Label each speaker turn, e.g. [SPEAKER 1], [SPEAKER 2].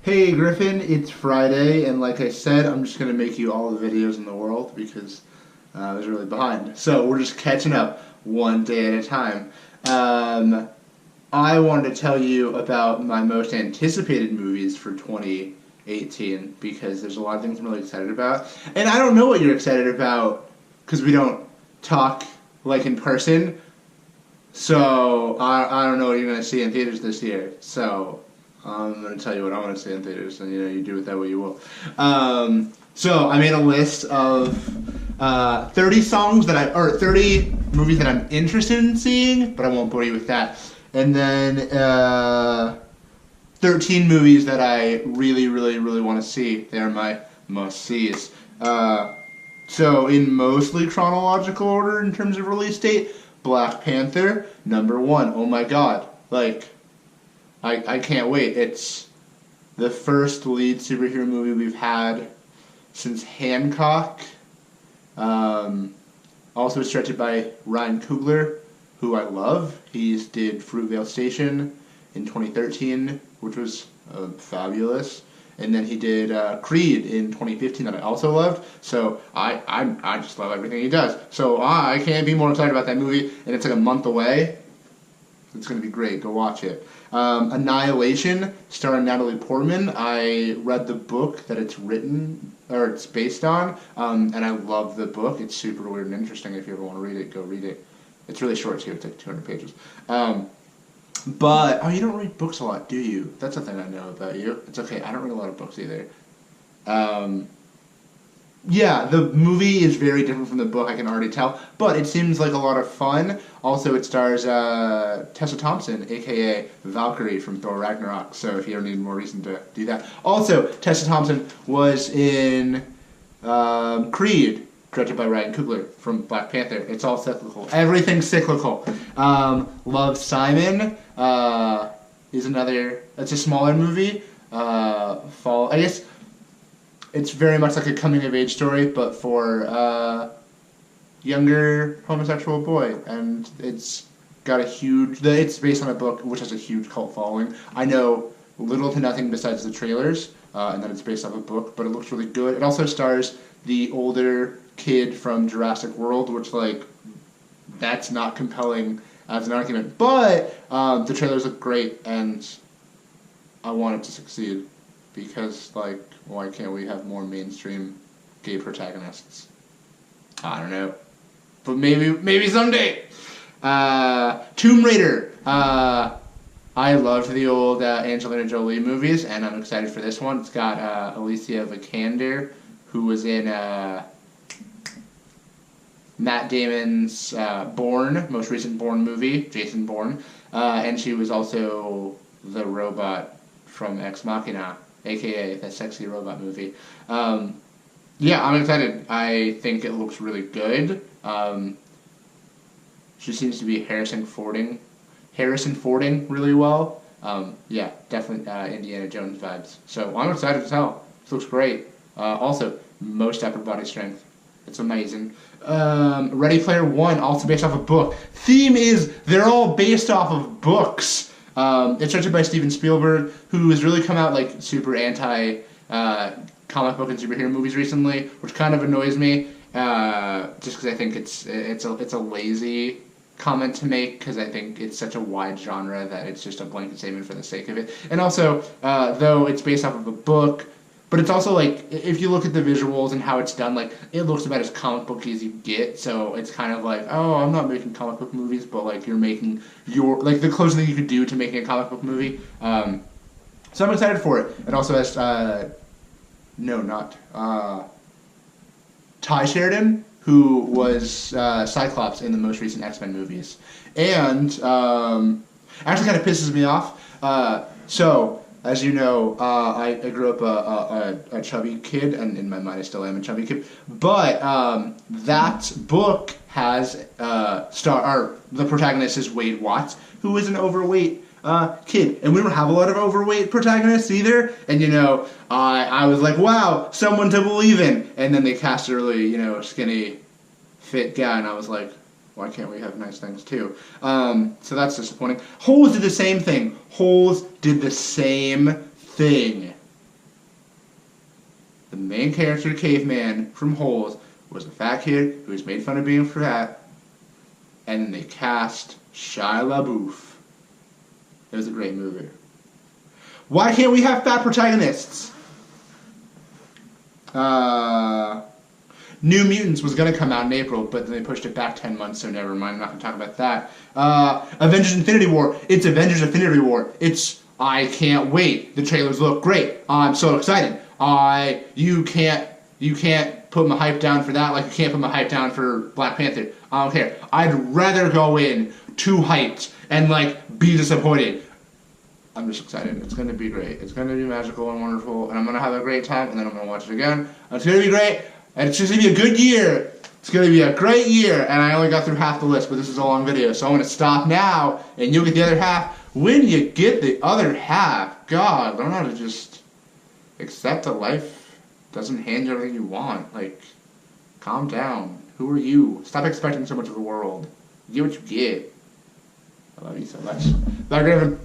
[SPEAKER 1] Hey Griffin, it's Friday, and like I said, I'm just gonna make you all the videos in the world because I was really behind. So we're just catching up one day at a time. Um, I wanted to tell you about my most anticipated movies for 2018 because there's a lot of things I'm really excited about, and I don't know what you're excited about because we don't talk like in person. So I don't know what you're gonna see in theaters this year. So I'm gonna tell you what I want to see in theaters, and you do with that what you will. So I made a list of 30 songs that or 30 movies that I'm interested in seeing, but I won't bore you with that. And then 13 movies that I really, really, really want to see. They are my must sees. So in mostly chronological order in terms of release date, Black Panther, number one. Oh my god. Like, I can't wait. It's the first lead superhero movie we've had since Hancock. Also it's directed by Ryan Coogler, who I love. He did Fruitvale Station in 2013, which was fabulous. And then he did Creed in 2015 that I also loved. So I just love everything he does. So I can't be more excited about that movie. And it's like a month away. It's going to be great. Go watch it. Annihilation, starring Natalie Portman. I read the book that it's written, or it's based on, and I love the book. It's super weird and interesting. If you ever want to read it, go read it. It's really short too. It's like 200 pages. But you don't read books a lot, do you? That's the thing I know about you. It's okay. I don't read a lot of books either. Yeah, the movie is very different from the book, I can already tell, but it seems like a lot of fun. Also, it stars Tessa Thompson, aka Valkyrie from Thor Ragnarok, so if you ever need more reason to do that. Also, Tessa Thompson was in Creed, directed by Ryan Coogler from Black Panther. It's all cyclical. Everything's cyclical. Love, Simon is another, it's a smaller movie. I guess it's very much like a coming-of-age story, but for younger homosexual boy, and it's got a huge. It's based on a book which has a huge cult following. I know little to nothing besides the trailers, and then it's based off a book, but it looks really good. It also stars the older kid from Jurassic World, which that's not compelling as an argument, but the trailers look great, and I want it to succeed because why can't we have more mainstream gay protagonists? I don't know. But maybe someday. Tomb Raider. I loved the old Angelina Jolie movies, and I'm excited for this one. It's got Alicia Vikander, who was in Matt Damon's Bourne, most recent Bourne movie, Jason Bourne. And she was also the robot from Ex Machina, aka the sexy robot movie. Yeah, I'm excited. I think it looks really good. She seems to be Harrison Fording really well. Yeah, definitely Indiana Jones vibes. So I'm excited as hell. This looks great. Also, most upper body strength. It's amazing. Ready Player One, also based off a book. Theme is they're all based off of books. It's directed by Steven Spielberg, who has really come out super anti comic book and superhero movies recently, which kind of annoys me. Just because I think it's a lazy comment to make, because I think it's such a wide genre that it's just a blanket statement for the sake of it. And also, though it's based off of a book, but it's also if you look at the visuals and how it's done, it looks about as comic booky as you get. So it's kind of oh, I'm not making comic book movies, but you're making the closest thing you could do to making a comic book movie. So I'm excited for it. It also has Ty Sheridan, who was Cyclops in the most recent X-Men movies, and actually kind of pisses me off. So. As you know, I grew up a chubby kid, and in my mind I still am a chubby kid. But that book has the protagonist is Wade Watts, who is an overweight kid, and we don't have a lot of overweight protagonists either. And I was like, wow, someone to believe in. And then they cast a really skinny, fit guy, and I was like, why can't we have nice things too? So that's disappointing. Holes did the same thing. the main character, Caveman, from Holes, was a fat kid who was made fun of being fat, and then they cast Shia LaBeouf. It was a great movie. Why can't we have fat protagonists? New Mutants was going to come out in April, but then they pushed it back 10 months, so never mind. I'm not going to talk about that. Avengers Infinity War. It's Avengers Infinity War. I can't wait. The trailers look great. I'm so excited. You can't put my hype down for that like you can't put my hype down for Black Panther. I don't care. I'd rather go in too hyped and be disappointed. I'm just excited. It's going to be great. It's going to be magical and wonderful, and I'm going to have a great time, and then I'm going to watch it again. It's going to be great, and it's just going to be a good year. It's going to be a great year, and I only got through half the list, but this is a long video, so I'm going to stop now, and you'll get the other half when you get the other half. God, learn how to just accept that life doesn't hand you everything you want. Calm down. Who are you? Stop expecting so much of the world. You get what you get. I love you so much. Bye, Griffin.